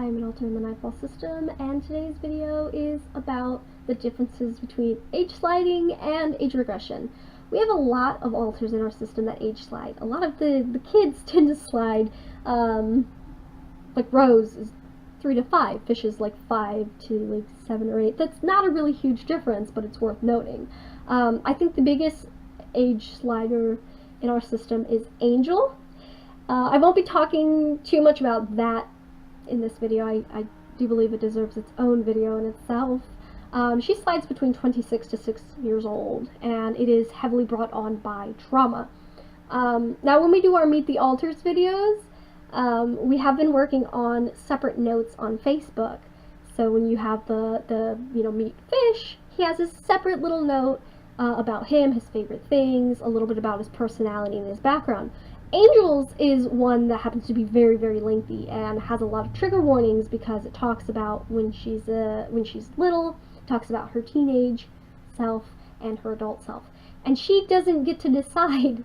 I'm an alter in the Nightfall system, and today's video is about the differences between age sliding and age regression. We have a lot of alters in our system that age slide. A lot of the kids tend to slide, like Rose is 3 to 5, Fish is like 5 to like 7 or 8. That's not a really huge difference, but it's worth noting. I think the biggest age slider in our system is Angel. I won't be talking too much about that in this video. I do believe it deserves its own video in itself. She slides between 26 to 6 years old, and it is heavily brought on by trauma. Now when we do our Meet the Alters videos, we have been working on separate notes on Facebook. So when you have the Meet Fish, he has a separate little note about him, his favorite things, a little bit about his personality and his background. Angel's is one that happens to be very, very lengthy and has a lot of trigger warnings because it talks about when she's little, talks about her teenage self and her adult self. And she doesn't get to decide,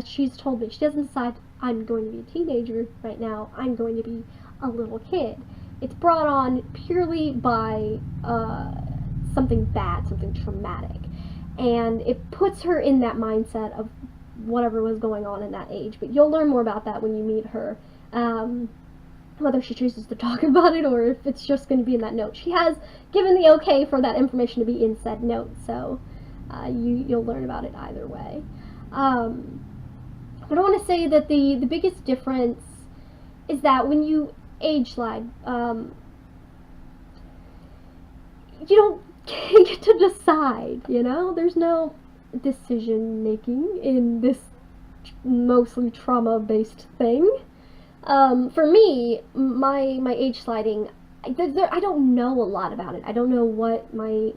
she's told me, she doesn't decide, I'm going to be a teenager right now, I'm going to be a little kid. It's brought on purely by something bad, something traumatic. And it puts her in that mindset of whatever was going on in that age, but you'll learn more about that when you meet her, whether she chooses to talk about it or if it's just going to be in that note. She has given the okay for that information to be in said note, so you'll learn about it either way. But I want to say that the biggest difference is that when you age slide, you don't get to decide, there's no decision making in this mostly trauma based thing. For me, my age sliding, I don't know a lot about it. I don't know what my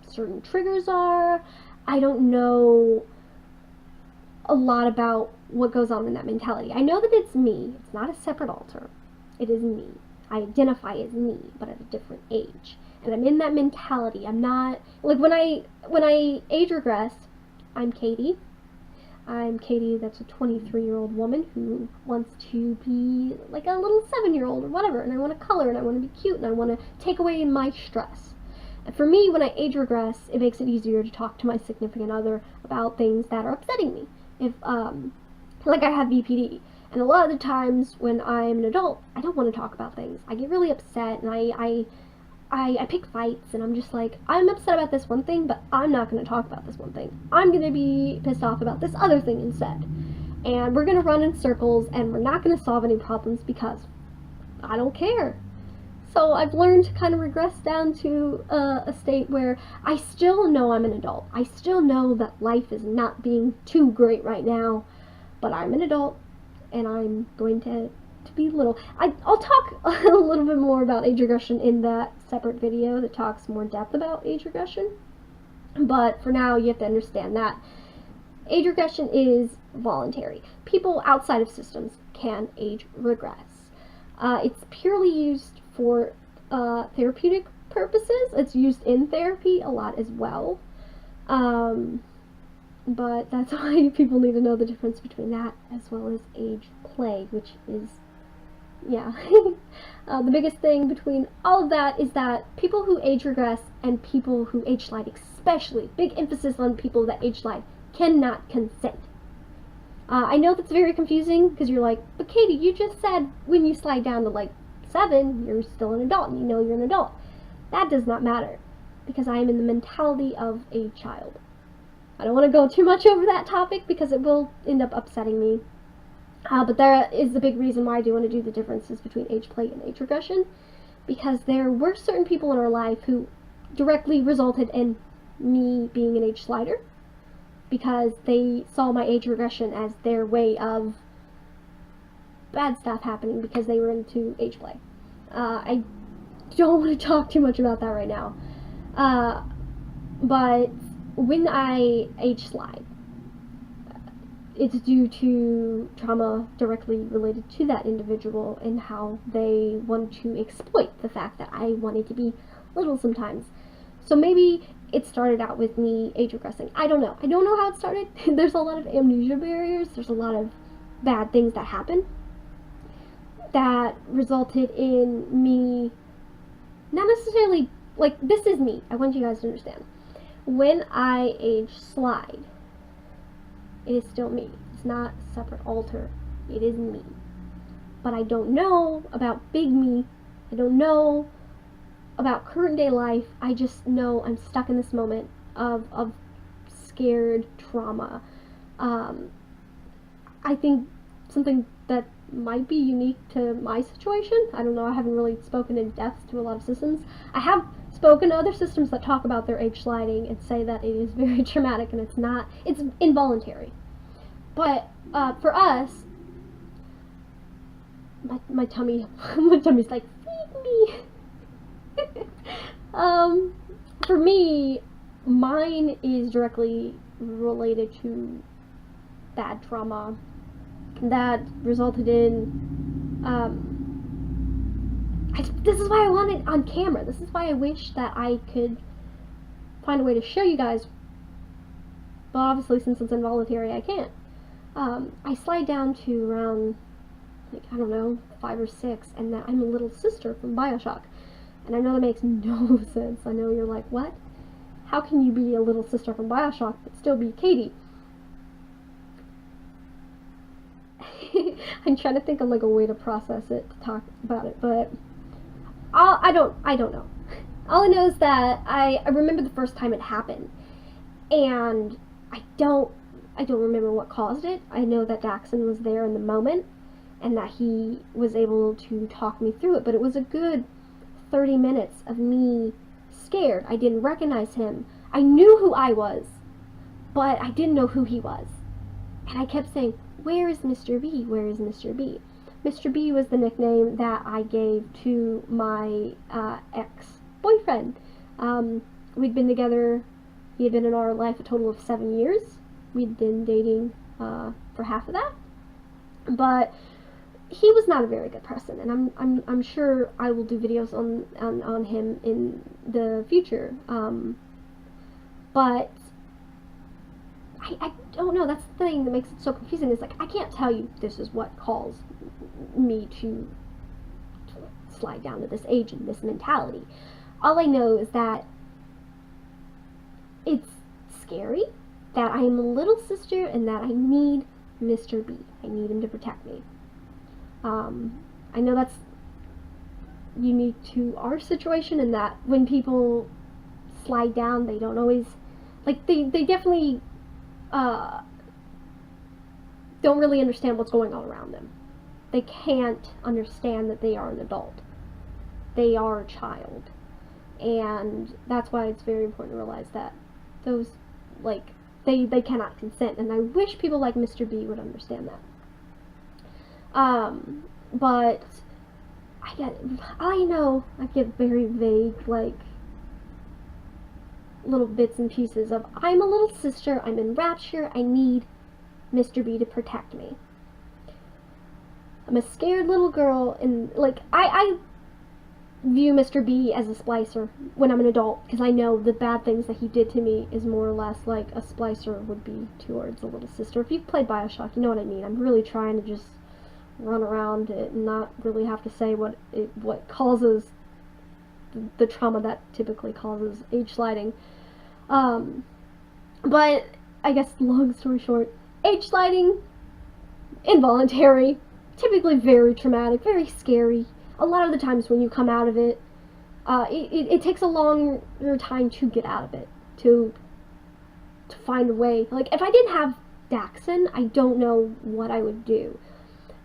certain triggers are. I don't know a lot about what goes on in that mentality. I know that it's me. It's not a separate alter. It is me. I identify as me, but at a different age. And I'm in that mentality. I'm not, like, when I age regress, I'm Katy. I'm Katy, that's a 23-year-old woman who wants to be like a little 7-year-old or whatever, and I want to color, and I want to be cute, and I want to take away my stress. And for me, when I age regress, it makes it easier to talk to my significant other about things that are upsetting me. If, like I have BPD, and a lot of the times when I'm an adult, I don't want to talk about things. I get really upset, and I pick fights, and I'm just like, I'm upset about this one thing, but I'm not going to talk about this one thing. I'm going to be pissed off about this other thing instead. And we're going to run in circles, and we're not going to solve any problems because I don't care. So I've learned to kind of regress down to a state where I still know I'm an adult. I still know that life is not being too great right now, but I'm an adult, and I'm going to be little. I'll talk a little bit more about age regression in that separate video that talks more in depth about age regression. But for now, you have to understand that age regression is voluntary. People outside of systems can age regress. It's purely used for therapeutic purposes. It's used in therapy a lot as well. But that's why people need to know the difference between that as well as age play, which is the biggest thing between all of that is that people who age regress and people who age slide, especially, big emphasis on people that age slide, cannot consent. I know that's very confusing because you're like, but Katy, you just said when you slide down to like 7, you're still an adult and you know you're an adult. That does not matter because I am in the mentality of a child. I don't want to go too much over that topic because it will end up upsetting me. But there is the big reason why I do want to do the differences between age play and age regression, because there were certain people in our life who directly resulted in me being an age slider, because they saw my age regression as their way of bad stuff happening because they were into age play. I don't want to talk too much about that right now, but when I age slide, it's due to trauma directly related to that individual and how they want to exploit the fact that I wanted to be little sometimes. So maybe it started out with me age regressing. I don't know. I don't know how it started. There's a lot of amnesia barriers. There's a lot of bad things that happen. that resulted in me not necessarily, like, this is me. I want you guys to understand. When I age slide, it is still me. It's not a separate alter. It is me. But I don't know about big me. I don't know about current day life. I just know I'm stuck in this moment of scared trauma. I think something that might be unique to my situation. I don't know, I haven't really spoken in depth to a lot of systems. I have spoken to other systems that talk about their age sliding and say that it is very traumatic and it's not, it's involuntary. But for us, my tummy, my tummy's like, feed me. For me, mine is directly related to bad trauma that resulted in, this is why I want it on camera. This is why I wish that I could find a way to show you guys, but obviously since it's involuntary, I can't. I slide down to around, like, I don't know, 5 or 6, and that I'm a little sister from BioShock. And I know that makes no sense. I know you're like, what? How can you be a little sister from BioShock but still be Katy? I'm trying to think of like a way to process it, to talk about it, but I don't know. All I know is that I remember the first time it happened, and I don't remember what caused it. I know that Daxon was there in the moment, and that he was able to talk me through it, but it was a good 30 minutes of me scared. I didn't recognize him. I knew who I was, but I didn't know who he was. And I kept saying, where is Mr. B? Where is Mr. B? Mr. B was the nickname that I gave to my ex-boyfriend. We'd been together, he had been in our life a total of 7 years. We'd been dating for half of that. But he was not a very good person, and I'm sure I will do videos on him in the future. But I don't know, that's the thing that makes it so confusing, is like, I can't tell you this is what caused me to slide down to this age and this mentality. All I know is that it's scary, that I am a little sister, and that I need Mr. B. I need him to protect me. I know that's unique to our situation, in that when people slide down, they don't always, like, they definitely don't really understand what's going on around them. They can't understand that they are an adult. They are a child. And that's why it's very important to realize that those, like, they cannot consent. And I wish people like Mr. B would understand that. But I get very vague, like, little bits and pieces of, I'm a little sister, I'm in rapture, I need Mr. B to protect me. I'm a scared little girl, and, like, I view Mr. B as a splicer when I'm an adult, because I know the bad things that he did to me is more or less like a splicer would be towards a little sister. If you've played BioShock, you know what I mean. I'm really trying to just run around it and not really have to say what causes the trauma that typically causes age sliding. But I guess, long story short, age sliding, involuntary, typically very traumatic, very scary. A lot of the times when you come out of it, it takes a longer time to get out of it, to find a way. Like, if I didn't have Daxon, I don't know what I would do.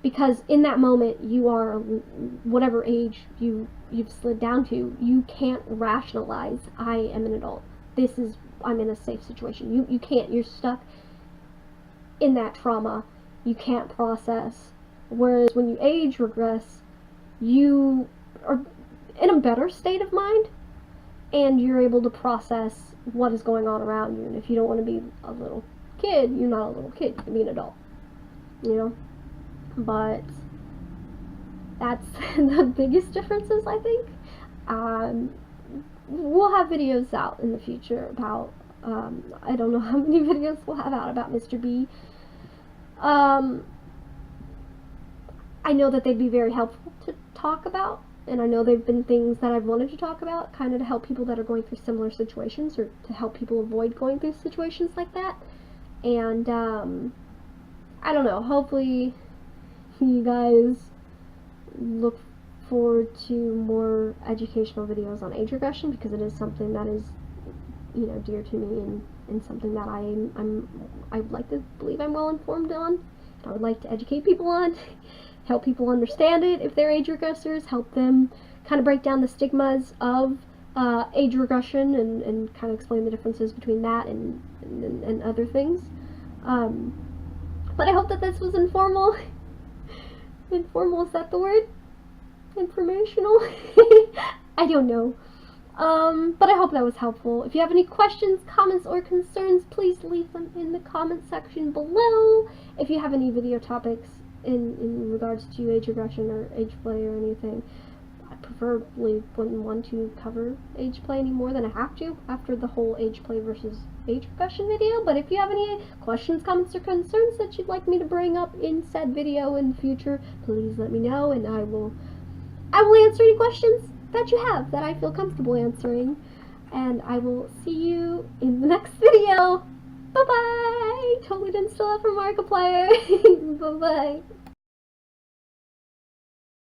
Because in that moment, you are, whatever age you've slid down to, you can't rationalize, I am an adult. I'm in a safe situation. You can't. You're stuck in that trauma. You can't process. Whereas when you age regress, you are in a better state of mind, and you're able to process what is going on around you. And if you don't want to be a little kid, you're not a little kid. You can be an adult. You know? But that's the biggest differences, I think. We'll have videos out in the future about, I don't know how many videos we'll have out about Mr. B. I know that they'd be very helpful to talk about, and I know they've been things that I've wanted to talk about, kind of to help people that are going through similar situations, or to help people avoid going through situations like that. And I don't know, hopefully you guys look forward to more educational videos on age regression, because it is something that is, you know, dear to me, and something that I would like to believe I'm well informed on. I would like to educate people on, help people understand it if they're age regressors, help them kind of break down the stigmas of age regression, and kind of explain the differences between that and other things. But I hope that this was informal. Informal, is that the word? Informational? I don't know. But I hope that was helpful. If you have any questions, comments, or concerns, please leave them in the comment section below. If you have any video topics in regards to age regression or age play or anything, I preferably wouldn't want to cover age play any more than I have to after the whole age play versus age regression video. But if you have any questions, comments, or concerns that you'd like me to bring up in said video in the future, please let me know, and I will answer any questions that you have that I feel comfortable answering. And I will see you in the next video. Bye bye! Totally didn't steal that from Markiplier. Bye bye.